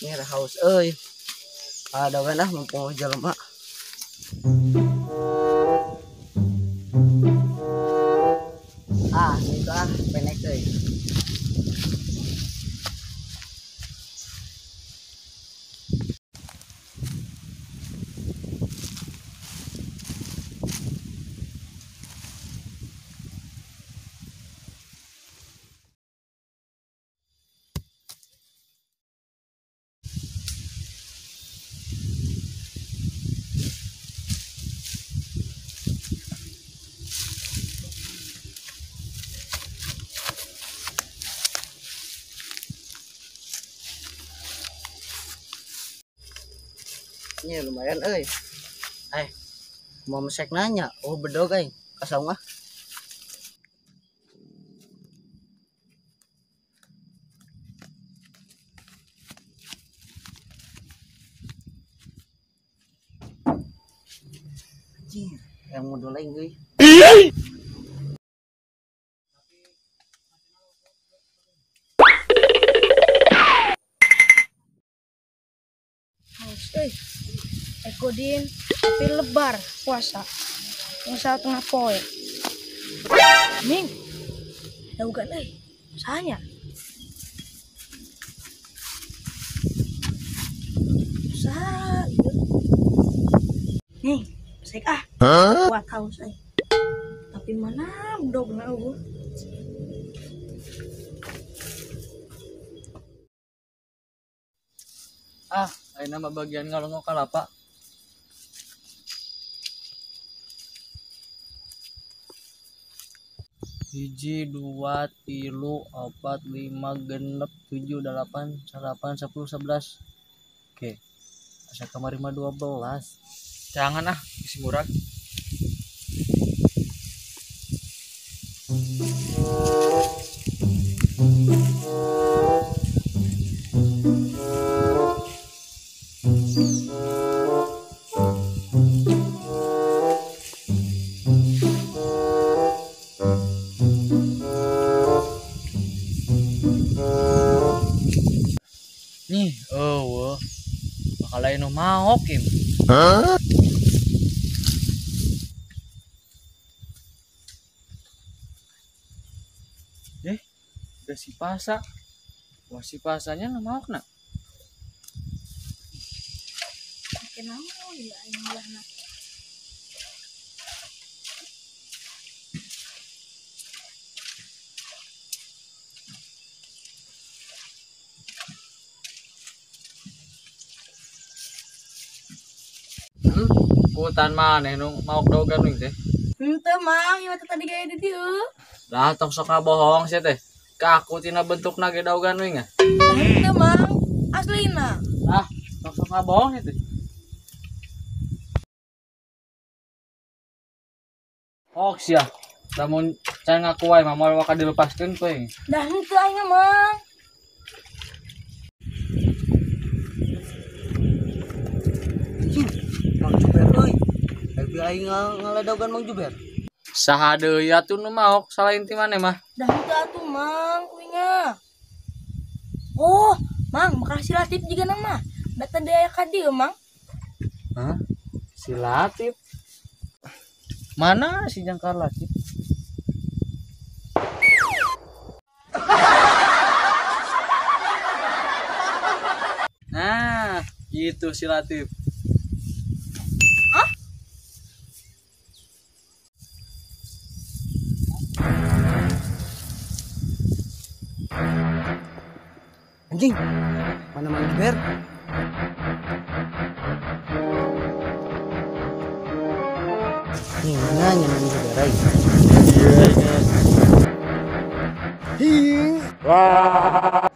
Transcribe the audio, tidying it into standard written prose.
Ini haus euy. Ada wenah mumpung jelema. Itu penek euy. Ini lumayan euy. Mau mesek nanya, oh bedog euy. Kasong ah. Anjir, yang modal lain euy. Eko din tapi lebar puasa yang tengah poe Ming daugan sahanya sah nih sek kuat haus tapi mana dog na ugo Ayo nama bagian ngalongok kalapa. Hiji, 2, 3, 4, 5, genep, 7, 8, 9, 10, 11. Oke. Asa kamari mah 12. Jangan isi murah. Nih, bakal lain mau Kim. Udah si pasa. Wah si pasanya mau kena. kenapa ya inilah nak Hutan mana nu mau dogan nih teh. ente mang ieu tadi gaya di dieu Lah tong sok bohong sih teh. Ka aku tina bentuk nage daugan we nya. ente mang aslina Lah tong sok bohong sih teh. Hoax ya. Namun can ngaku wae mah moal waka dilepaskeun poe. dah henteu aing mang Mang Juber euy. FBI ngaledogan Mang Juber. Saha deui atuh nu maok salain ti maneh mah. dah henteu atuh mang kuingnya oh mang makasih latif juga nang mah data daya ka dieu mang Hah? Si Latif. Mana si Jangkar Latif? Nah, gitu si Latif. Anjing. Mana Mang Juber? Nih, nanya Mang Juber euy. Iya. Wah.